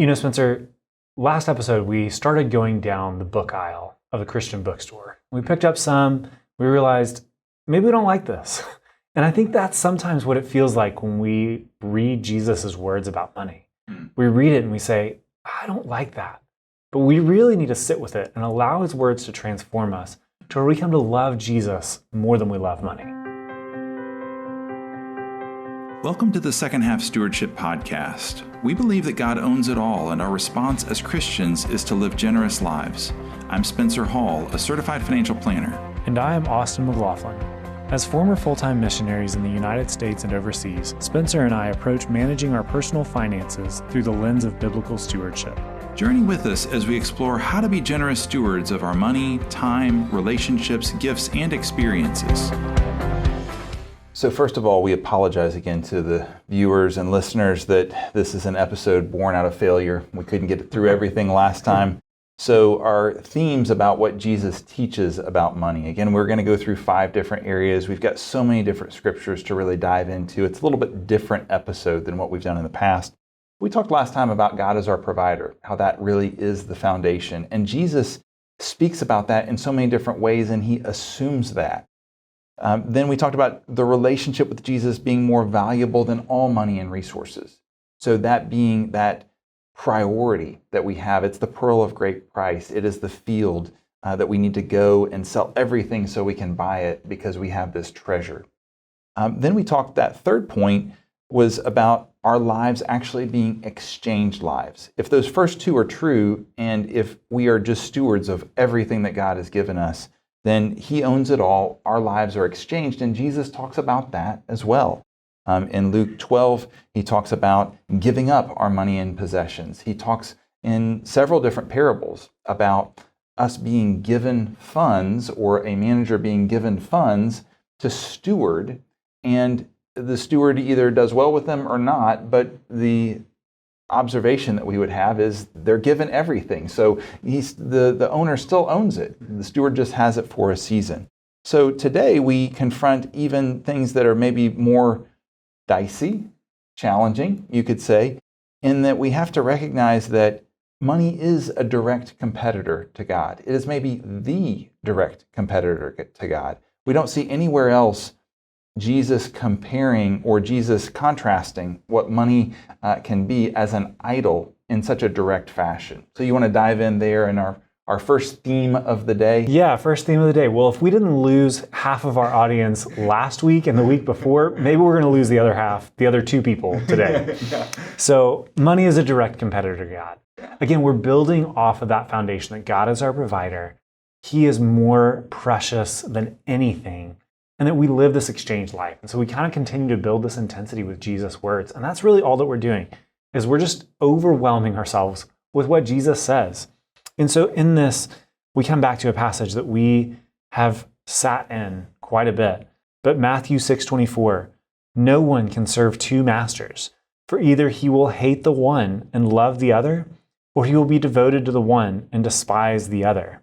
Spencer, last episode, we started going down the book aisle of a Christian bookstore. We picked up some, we realized maybe we don't like this. And I think that's sometimes what it feels like when we read Jesus' words about money. We read it and we say, I don't like that. But we really need to sit with it and allow his words to transform us to where we come to love Jesus more than we love money. Welcome to the Second Half Stewardship Podcast. We believe that God owns it all, and our response as Christians is to live generous lives. I'm Spencer Hall, a certified financial planner. And I am Austin McLaughlin. As former full-time missionaries in the United States and overseas, Spencer and I approach managing our personal finances through the lens of biblical stewardship. Journey with us as we explore how to be generous stewards of our money, time, relationships, gifts, and experiences. So first of all, we apologize again to the viewers and listeners that this is an episode born out of failure. We couldn't get through everything last time. So our themes about what Jesus teaches about money. Again, we're going to go through 5 different areas. We've got so many different scriptures to really dive into. It's a little bit different episode than what we've done in the past. We talked last time about God as our provider, how that really is the foundation. And Jesus speaks about that in so many different ways, and he assumes that. Then we talked about the relationship with Jesus being more valuable than all money and resources. So that being that priority that we have, it's the pearl of great price. It is the field that we need to go and sell everything so we can buy it because we have this treasure. Then we talked, that third point was about our lives actually being exchanged lives. If those first 2 are true, and if we are just stewards of everything that God has given us, then he owns it all. Our lives are exchanged, and Jesus talks about that as well. In Luke 12, he talks about giving up our money and possessions. He talks in several different parables about us being given funds, or a manager being given funds to steward, and the steward either does well with them or not, but the observation that we would have is they're given everything. So the owner still owns it. The steward just has it for a season. So today we confront even things that are maybe more dicey, challenging, you could say, in that we have to recognize that money is a direct competitor to God. It is maybe the direct competitor to God. We don't see anywhere else Jesus comparing or Jesus contrasting what money can be as an idol in such a direct fashion. So you want to dive in there in our first theme of the day? Yeah, first theme of the day. Well, if we didn't lose half of our audience last week and the week before, maybe we're going to lose the other half, the other 2 people today. Yeah. So money is a direct competitor to God. Again, we're building off of that foundation that God is our provider. He is more precious than anything, and that we live this exchange life. And so we kind of continue to build this intensity with Jesus' words. And that's really all that we're doing, is we're just overwhelming ourselves with what Jesus says. And so in this, we come back to a passage that we have sat in quite a bit. But Matthew 6:24, no one can serve 2 masters, for either he will hate the one and love the other, or he will be devoted to the one and despise the other.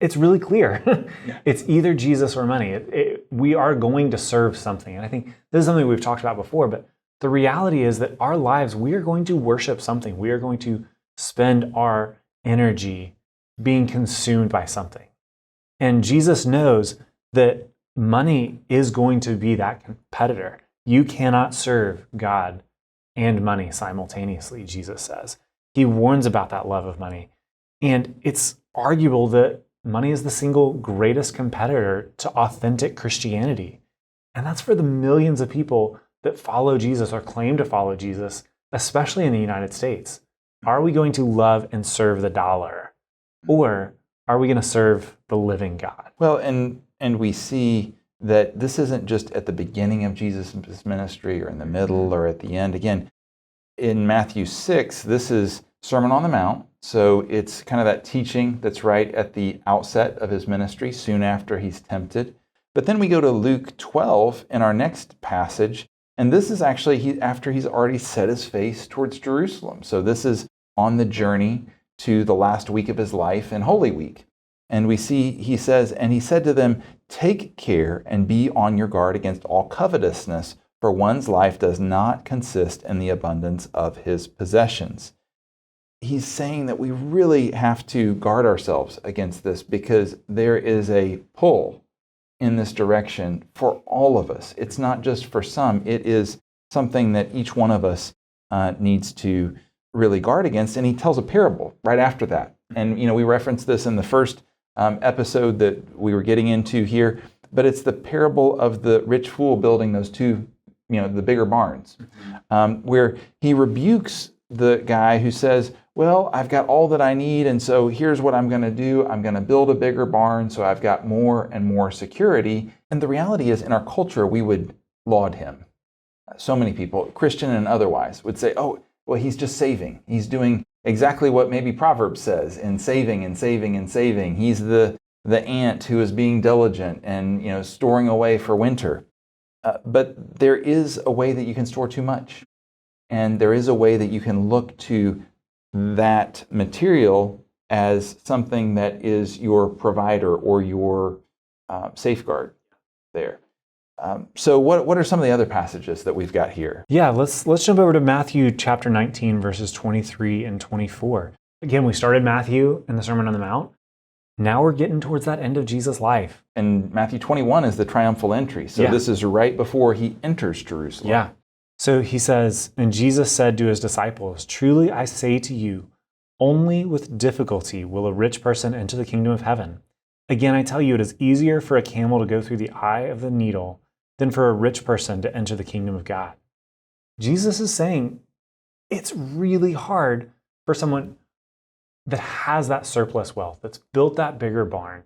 It's really clear. It's either Jesus or money. We are going to serve something. And I think this is something we've talked about before, but the reality is that our lives, we are going to worship something. We are going to spend our energy being consumed by something. And Jesus knows that money is going to be that competitor. You cannot serve God and money simultaneously, Jesus says. He warns about that love of money. And it's arguable that money is the single greatest competitor to authentic Christianity. And that's for the millions of people that follow Jesus or claim to follow Jesus, especially in the United States. Are we going to love and serve the dollar? Or are we going to serve the living God? Well, and we see that this isn't just at the beginning of Jesus' ministry or in the middle or at the end. Again, in Matthew 6, this is Sermon on the Mount. So it's kind of that teaching that's right at the outset of his ministry, soon after he's tempted. But then we go to Luke 12 in our next passage, and this is actually after he's already set his face towards Jerusalem. So this is on the journey to the last week of his life in Holy Week. And we see, he says, and he said to them, take care and be on your guard against all covetousness, for one's life does not consist in the abundance of his possessions. He's saying that we really have to guard ourselves against this because there is a pull in this direction for all of us. It's not just for some. It is something that each one of us needs to really guard against. And he tells a parable right after that. And, we referenced this in the first episode that we were getting into here, but it's the parable of the rich fool building those two, the bigger barns, where he rebukes the guy who says, well, I've got all that I need, and so here's what I'm going to do. I'm going to build a bigger barn so I've got more and more security. And the reality is, in our culture, we would laud him. So many people, Christian and otherwise, would say, oh, well, he's just saving. He's doing exactly what maybe Proverbs says, in saving and saving and saving. He's the ant who is being diligent and storing away for winter. But there is a way that you can store too much. And there is a way that you can look to that material as something that is your provider or your safeguard there. So what are some of the other passages that we've got here? Yeah, let's jump over to Matthew chapter 19, verses 23 and 24. Again, we started Matthew in the Sermon on the Mount. Now we're getting towards that end of Jesus' life. And Matthew 21 is the triumphal entry. So this is right before he enters Jerusalem. Yeah. So he says, and Jesus said to his disciples, truly I say to you, only with difficulty will a rich person enter the kingdom of heaven. Again, I tell you, it is easier for a camel to go through the eye of the needle than for a rich person to enter the kingdom of God. Jesus is saying it's really hard for someone that has that surplus wealth, that's built that bigger barn,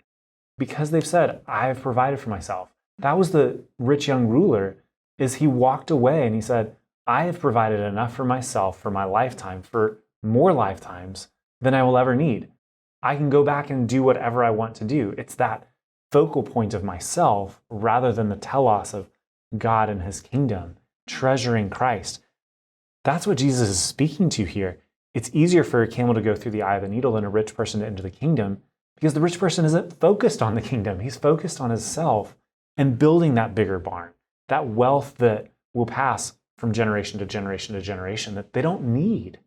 because they've said, I have provided for myself. That was the rich young ruler. Is he walked away and he said, I have provided enough for myself for my lifetime, for more lifetimes than I will ever need. I can go back and do whatever I want to do. It's that focal point of myself rather than the telos of God and his kingdom, treasuring Christ. That's what Jesus is speaking to here. It's easier for a camel to go through the eye of the needle than a rich person to enter the kingdom because the rich person isn't focused on the kingdom. He's focused on himself and building that bigger barn. That wealth that will pass from generation to generation to generation that they don't need.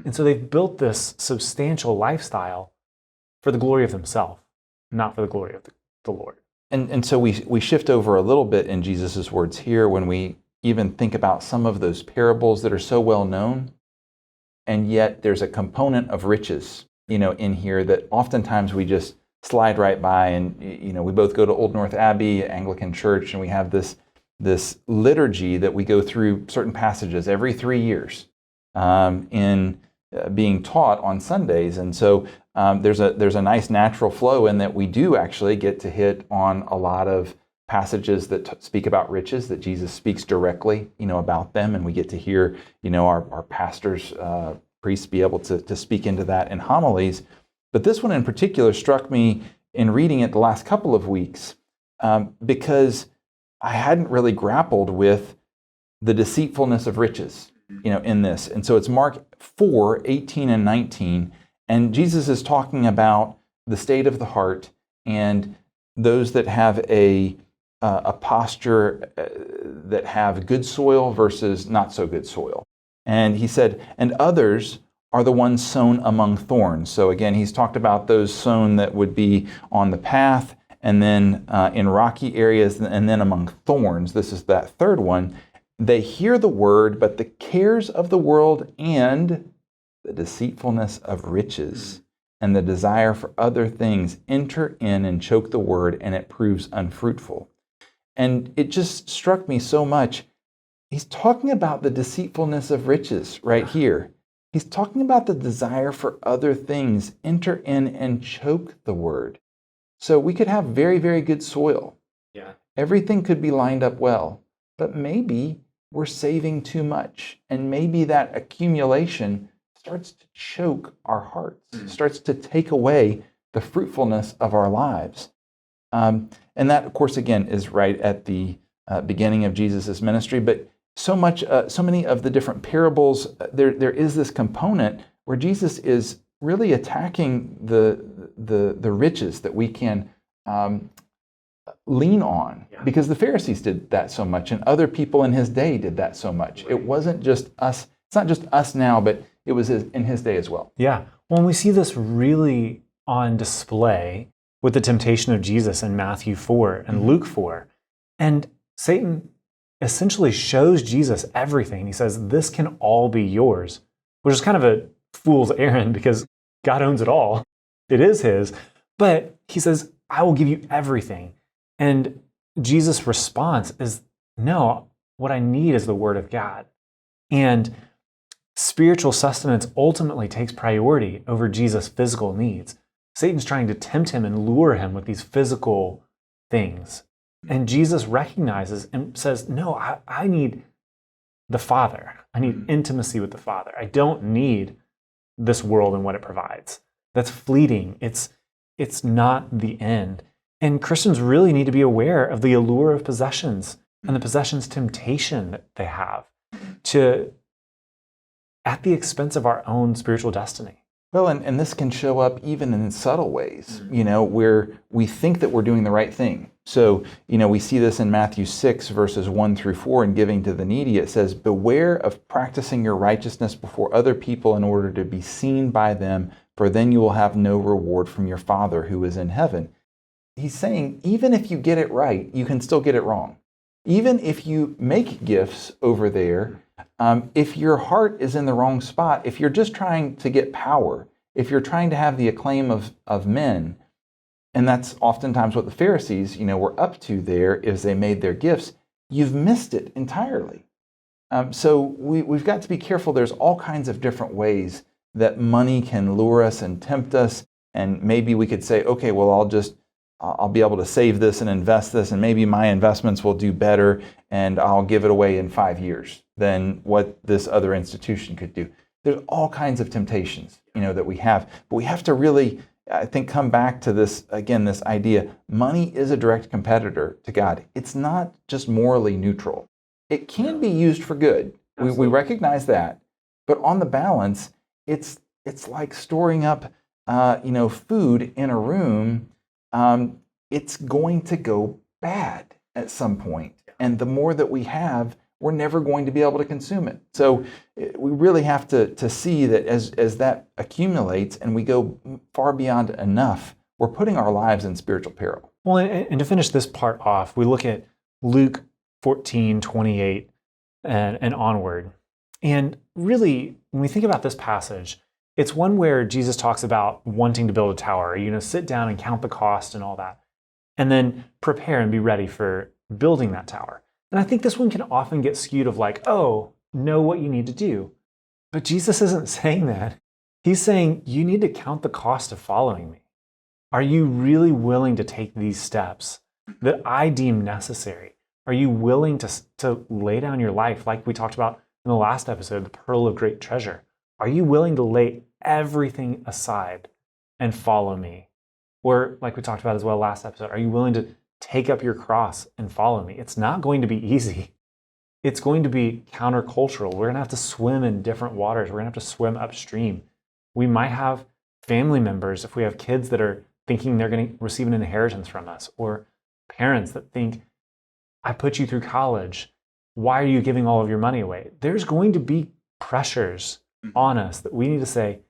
And so they've built this substantial lifestyle for the glory of themselves, not for the glory of the Lord. And so we shift over a little bit in Jesus' words here when we even think about some of those parables that are so well known, and yet there's a component of riches, in here that oftentimes we just slide right by. And, we both go to Old North Abbey, Anglican Church, and we have this liturgy that we go through certain passages every 3 years in being taught on Sundays. And so there's a nice natural flow in that we do actually get to hit on a lot of passages that speak about riches, that Jesus speaks directly, about them. And we get to hear, our pastors, priests be able to speak into that in homilies. But this one in particular struck me in reading it the last couple of weeks because I hadn't really grappled with the deceitfulness of riches, in this. And so it's Mark 4, 18 and 19. And Jesus is talking about the state of the heart and those that have a posture that have good soil versus not so good soil. And he said, and others are the ones sown among thorns. So again, he's talked about those sown that would be on the path, and then in rocky areas, and then among thorns. This is that third one. They hear the word, but the cares of the world and the deceitfulness of riches and the desire for other things enter in and choke the word, and it proves unfruitful. And it just struck me so much. He's talking about the deceitfulness of riches right here. He's talking about the desire for other things enter in and choke the word. So we could have very, very good soil. Yeah. Everything could be lined up well, but maybe we're saving too much. And maybe that accumulation starts to choke our hearts, starts to take away the fruitfulness of our lives. And that, of course, again, is right at the beginning of Jesus' ministry. But so many of the different parables, there is this component where Jesus is really attacking the riches that we can lean on, because the Pharisees did that so much and other people in his day did that so much. It wasn't just us. It's not just us now, but it was in his day as well. Yeah. Well, and we see this really on display with the temptation of Jesus in Matthew 4 and Luke 4. And Satan essentially shows Jesus everything. He says, this can all be yours, which is kind of a fool's errand because God owns it all. It is his. But he says, I will give you everything. And Jesus' response is, no, what I need is the word of God. And spiritual sustenance ultimately takes priority over Jesus' physical needs. Satan's trying to tempt him and lure him with these physical things. And Jesus recognizes and says, no, I need the Father. I need intimacy with the Father. I don't need this world and what it provides. That's fleeting. It's not the end. And Christians really need to be aware of the allure of possessions and the possessions' temptation that they have at the expense of our own spiritual destiny. Well, and this can show up even in subtle ways, where we think that we're doing the right thing. So, we see this in Matthew 6, verses 1 through 4, in giving to the needy. It says, beware of practicing your righteousness before other people in order to be seen by them, for then you will have no reward from your Father who is in heaven. He's saying, even if you get it right, you can still get it wrong. Even if you make gifts over there, if your heart is in the wrong spot, if you're just trying to get power, if you're trying to have the acclaim of men, and that's oftentimes what the Pharisees, were up to there, is they made their gifts, you've missed it entirely. So we've got to be careful. There's all kinds of different ways that money can lure us and tempt us, and maybe we could say, okay, well, I'll be able to save this and invest this, and maybe my investments will do better, and I'll give it away in 5 years than what this other institution could do. There's all kinds of temptations, that we have. But we have to really, I think, come back to this, again, this idea. Money is a direct competitor to God. It's not just morally neutral. It can be used for good. We recognize that. But on the balance, it's like storing up, food in a room. It's going to go bad at some point. And the more that we have, we're never going to be able to consume it. So we really have to see that as that accumulates and we go far beyond enough, we're putting our lives in spiritual peril. Well, and to finish this part off, we look at Luke 14:28 and onward. And really, when we think about this passage, it's one where Jesus talks about wanting to build a tower, sit down and count the cost and all that, and then prepare and be ready for building that tower. And I think this one can often get skewed of like, oh, know what you need to do. But Jesus isn't saying that. He's saying you need to count the cost of following me. Are you really willing to take these steps that I deem necessary? Are you willing to lay down your life like we talked about in the last episode, the pearl of great treasure? Are you willing to lay everything aside and follow me? Or like we talked about as well last episode, are you willing to take up your cross and follow me? It's not going to be easy. It's going to be countercultural. We're going to have to swim in different waters. We're going to have to swim upstream. We might have family members, if we have kids that are thinking they're going to receive an inheritance from us, or parents that think, I put you through college. Why are you giving all of your money away? There's going to be pressures on us that we need to say,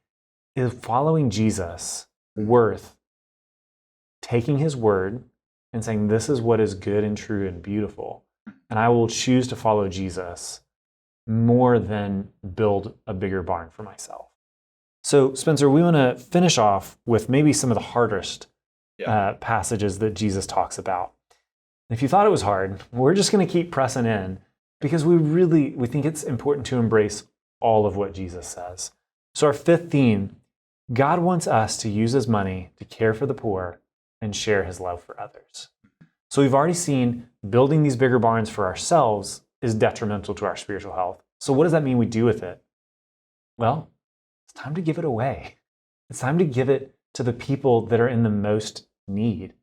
is following Jesus worth taking his word and saying, this is what is good and true and beautiful, and I will choose to follow Jesus more than build a bigger barn for myself. So, Spencer, we want to finish off with maybe some of the hardest passages that Jesus talks about. If you thought it was hard, we're just going to keep pressing in because we think it's important to embrace all of what Jesus says. So our fifth theme, God wants us to use his money to care for the poor and share his love for others. So we've already seen building these bigger barns for ourselves is detrimental to our spiritual health. So what does that mean we do with it? Well, it's time to give it away. It's time to give it to the people that are in the most need.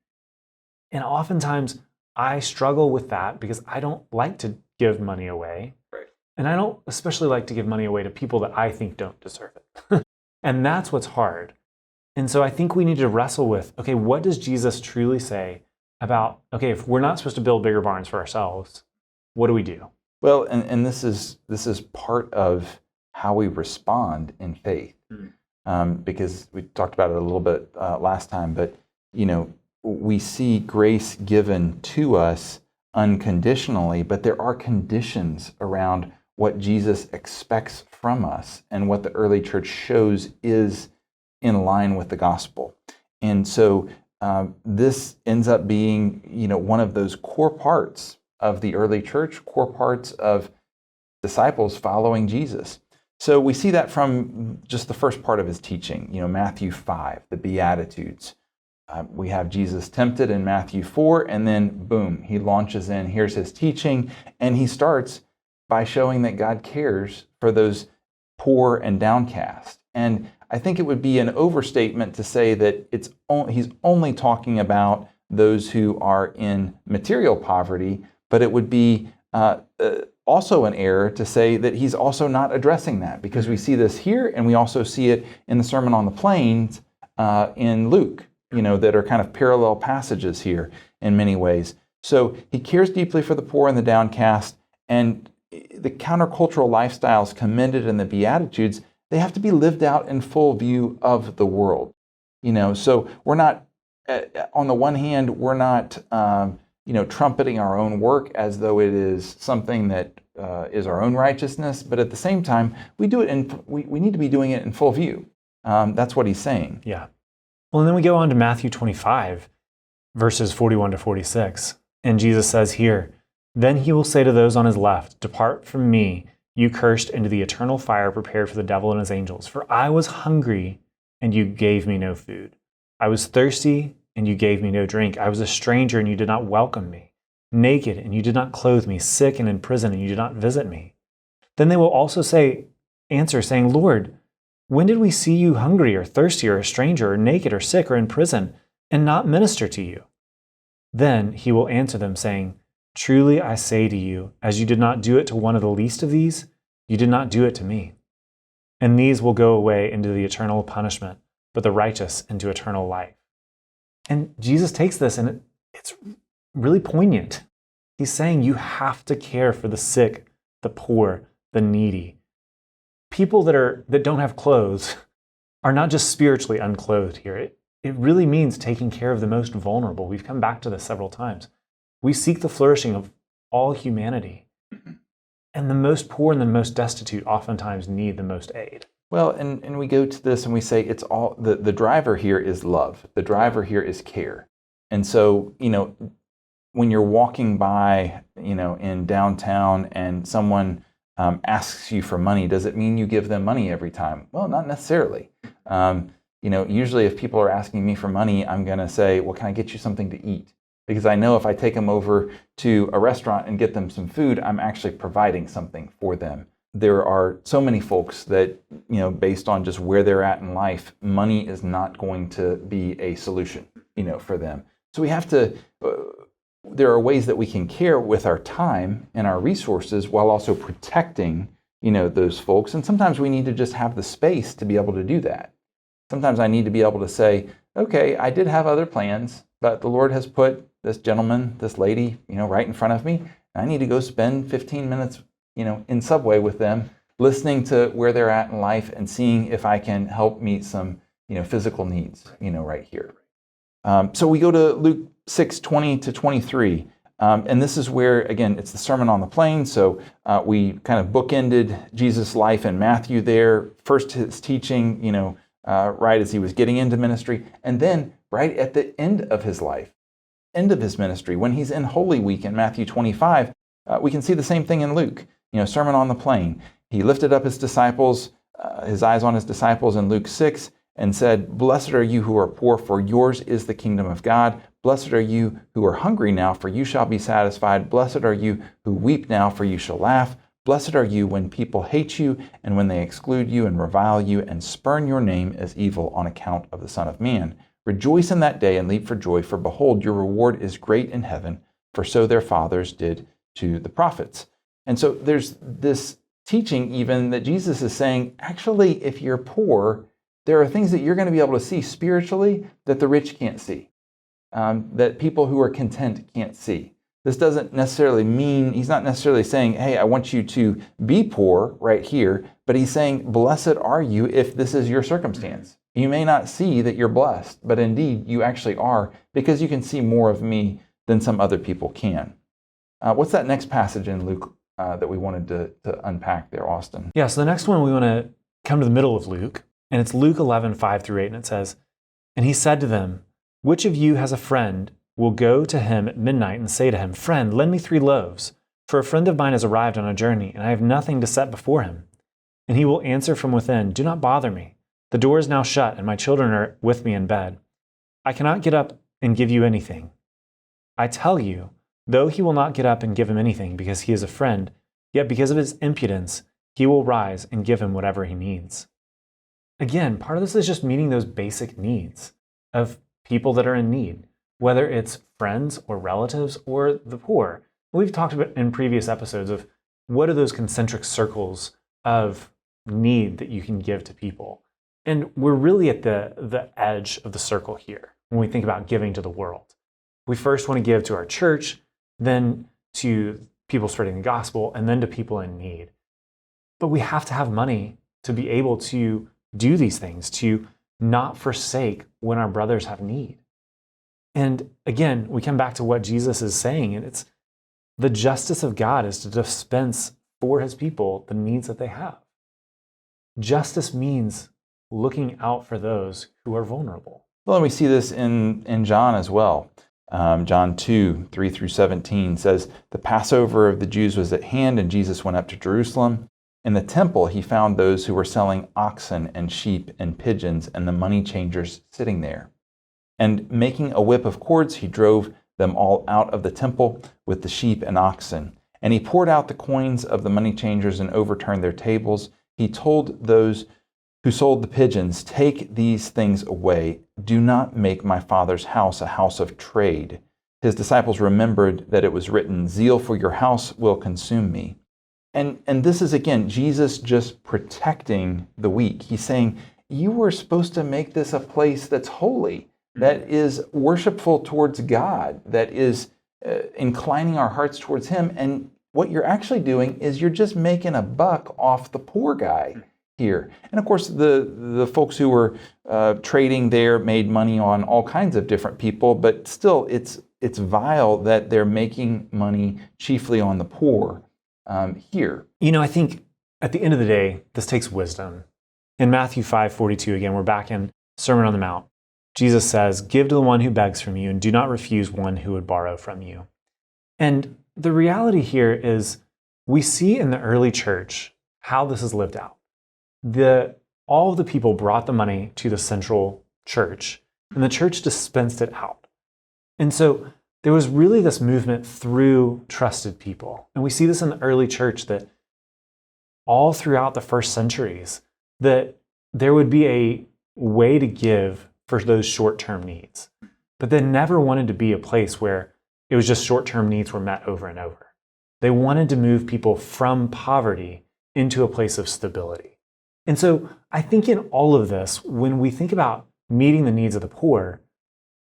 And oftentimes I struggle with that because I don't like to give money away. Right. And I don't especially like to give money away to people that I think don't deserve it. And that's what's hard. And so I think we need to wrestle with, okay, what does Jesus truly say about, okay, if we're not supposed to build bigger barns for ourselves, what do we do? Well, and this is part of how we respond in faith, because we talked about it a little bit last time. But we see grace given to us unconditionally, but there are conditions around what Jesus expects from us, and what the early church shows is in line with the gospel. And so this ends up being, one of those core parts of the early church, core parts of disciples following Jesus. So we see that from just the first part of his teaching, Matthew 5, the Beatitudes. We have Jesus tempted in Matthew 4, and then boom, he launches in. Here's his teaching, and he starts by showing that God cares for those poor and downcast. And I think it would be an overstatement to say that he's only talking about those who are in material poverty, but it would be also an error to say that he's also not addressing that, because we see this here, and we also see it in the Sermon on the Plains in Luke, that are kind of parallel passages here in many ways. So he cares deeply for the poor and the downcast, and the countercultural lifestyles commended in the Beatitudes, they have to be lived out in full view of the world. So we're not, on the one hand, we're not, trumpeting our own work as though it is something that is our own righteousness, but at the same time, we do it we need to be doing it in full view. That's what he's saying. Yeah. Well, and then we go on to Matthew 25, verses 41 to 46. And Jesus says here, "Then he will say to those on his left, 'Depart from me, you cursed, into the eternal fire prepared for the devil and his angels. For I was hungry, and you gave me no food. I was thirsty, and you gave me no drink. I was a stranger, and you did not welcome me. Naked, and you did not clothe me. Sick and in prison, and you did not visit me.' Then they will also answer, saying, 'Lord, when did we see you hungry or thirsty or a stranger or naked or sick or in prison and not minister to you?' Then he will answer them, saying, 'Truly I say to you, as you did not do it to one of the least of these, you did not do it to me.' And these will go away into the eternal punishment, but the righteous into eternal life." And Jesus takes this, and it's really poignant. He's saying you have to care for the sick, the poor, the needy. People that don't have clothes are not just spiritually unclothed here. It really means taking care of the most vulnerable. We've come back to this several times. We seek the flourishing of all humanity. And the most poor and the most destitute oftentimes need the most aid. Well, and we go to this and we say it's all, the driver here is love. The driver here is care. And so, when you're walking by, in downtown and someone asks you for money, does it mean you give them money every time? Well, not necessarily. Usually if people are asking me for money, I'm going to say, well, can I get you something to eat? Because I know if I take them over to a restaurant and get them some food, I'm actually providing something for them. There are so many folks that, based on just where they're at in life, money is not going to be a solution, for them. So we have to, there are ways that we can care with our time and our resources while also protecting, those folks. And sometimes we need to just have the space to be able to do that. Sometimes I need to be able to say, okay, I did have other plans, but the Lord has put this gentleman, this lady, right in front of me. I need to go spend 15 minutes, in Subway with them, listening to where they're at in life and seeing if I can help meet some, physical needs, right here. So we go to Luke 6:20 to 23. And this is where, again, it's the Sermon on the Plains. So we kind of bookended Jesus' life in Matthew there. First his teaching, right as he was getting into ministry. And then right at the end of his life, end of his ministry, when he's in Holy Week in Matthew 25, we can see the same thing in Luke. Sermon on the Plain. He lifted up his disciples, his eyes on his disciples in Luke 6, and said, "Blessed are you who are poor, for yours is the kingdom of God. Blessed are you who are hungry now, for you shall be satisfied. Blessed are you who weep now, for you shall laugh. Blessed are you when people hate you, and when they exclude you and revile you, and spurn your name as evil on account of the Son of Man. Rejoice in that day and leap for joy, for behold, your reward is great in heaven, for so their fathers did to the prophets." And so there's this teaching even that Jesus is saying, actually, if you're poor, there are things that you're going to be able to see spiritually that the rich can't see. that people who are content can't see. This doesn't necessarily mean, he's not necessarily saying, hey, I want you to be poor right here, but he's saying, blessed are you if this is your circumstance. You may not see that you're blessed, but indeed you actually are, because you can see more of me than some other people can. What's that next passage in Luke that we wanted to unpack there, Austin? Yeah, so the next one we want to come to the middle of Luke, and it's Luke 11, 5-8, and it says, and he said to them, which of you has a friend will go to him at midnight and say to him, friend, lend me 3 loaves, for a friend of mine has arrived on a journey, and I have nothing to set before him. And he will answer from within, do not bother me. The door is now shut, and my children are with me in bed. I cannot get up and give you anything. I tell you, though he will not get up and give him anything because he is a friend, yet because of his impudence, he will rise and give him whatever he needs. Again, part of this is just meeting those basic needs of people that are in need, whether it's friends or relatives or the poor. We've talked about in previous episodes of what are those concentric circles of need that you can give to people. And we're really at the edge of the circle here when we think about giving to the world. We first want to give to our church, then to people spreading the gospel, and then to people in need. But we have to have money to be able to do these things, to not forsake when our brothers have need. And again, we come back to what Jesus is saying, and it's the justice of God is to dispense for his people the needs that they have. Justice means looking out for those who are vulnerable. Well, and we see this in John as well. John 2, 3-17 says, the Passover of the Jews was at hand, and Jesus went up to Jerusalem. In the temple, he found those who were selling oxen and sheep and pigeons and the money changers sitting there. And making a whip of cords, he drove them all out of the temple with the sheep and oxen. And he poured out the coins of the money changers and overturned their tables. He told those who sold the pigeons, take these things away. Do not make my Father's house a house of trade. His disciples remembered that it was written, zeal for your house will consume me. And this is, again, Jesus just protecting the weak. He's saying, you were supposed to make this a place that's holy, that is worshipful towards God, that is inclining our hearts towards him. And what you're actually doing is you're just making a buck off the poor guy here. And of course, the folks who were trading there made money on all kinds of different people, but still it's vile that they're making money chiefly on the poor here. You know, I think at the end of the day, this takes wisdom. In Matthew 5:42, again, we're back in Sermon on the Mount. Jesus says, give to the one who begs from you and do not refuse one who would borrow from you. And the reality here is we see in the early church how this is lived out. All of the people brought the money to the central church, and the church dispensed it out. And so there was really this movement through trusted people. And we see this in the early church that all throughout the first centuries, that there would be a way to give for those short-term needs. But they never wanted to be a place where it was just short-term needs were met over and over. They wanted to move people from poverty into a place of stability. And so I think in all of this, when we think about meeting the needs of the poor,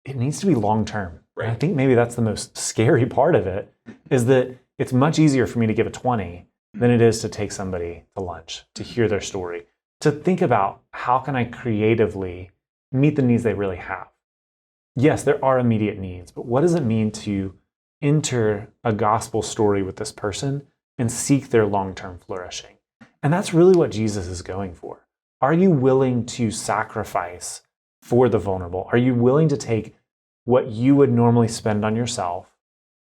it needs to be long-term. Right. I think maybe that's the most scary part of it, is that it's much easier for me to give a 20 than it is to take somebody to lunch, to hear their story, to think about how can I creatively meet the needs they really have. Yes, there are immediate needs, but what does it mean to enter a gospel story with this person and seek their long-term flourishing? And that's really what Jesus is going for. Are you willing to sacrifice for the vulnerable? Are you willing to take what you would normally spend on yourself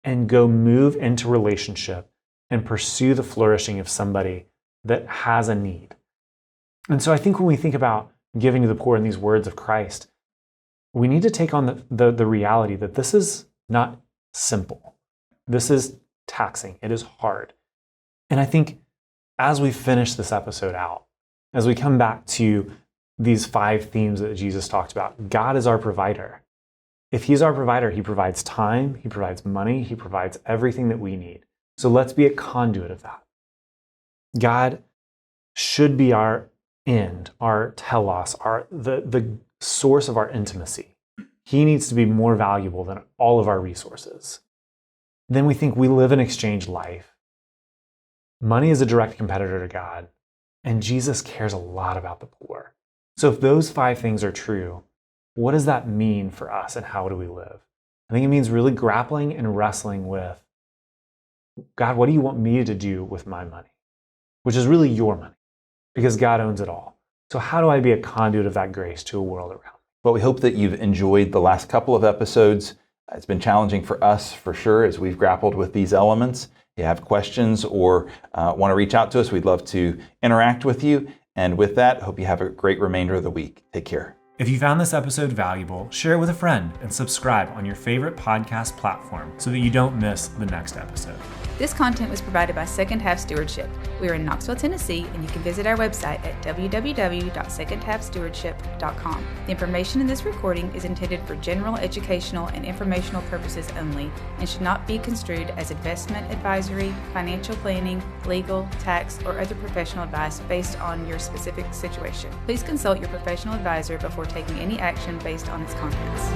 and go move into relationship and pursue the flourishing of somebody that has a need? And so I think when we think about giving to the poor in these words of Christ, we need to take on the reality that this is not simple. This is taxing. It is hard. And I think as we finish this episode out, as we come back to these 5 themes that Jesus talked about, God is our provider. If he's our provider, he provides time, he provides money, he provides everything that we need. So let's be a conduit of that. God should be our end, our telos, the source of our intimacy. He needs to be more valuable than all of our resources. Then we think we live an exchange life. Money is a direct competitor to God, and Jesus cares a lot about the poor. So if those 5 things are true, what does that mean for us and how do we live? I think it means really grappling and wrestling with, God, what do you want me to do with my money? Which is really your money, because God owns it all. So how do I be a conduit of that grace to a world around me? Well, we hope that you've enjoyed the last couple of episodes. It's been challenging for us, for sure, as we've grappled with these elements. If you have questions or want to reach out to us, we'd love to interact with you. And with that, hope you have a great remainder of the week. Take care. If you found this episode valuable, share it with a friend and subscribe on your favorite podcast platform so that you don't miss the next episode. This content was provided by Second Half Stewardship. We are in Knoxville, Tennessee, and you can visit our website at www.secondhalfstewardship.com. The information in this recording is intended for general educational and informational purposes only and should not be construed as investment advisory, financial planning, legal, tax, or other professional advice based on your specific situation. Please consult your professional advisor before taking any action based on its contents.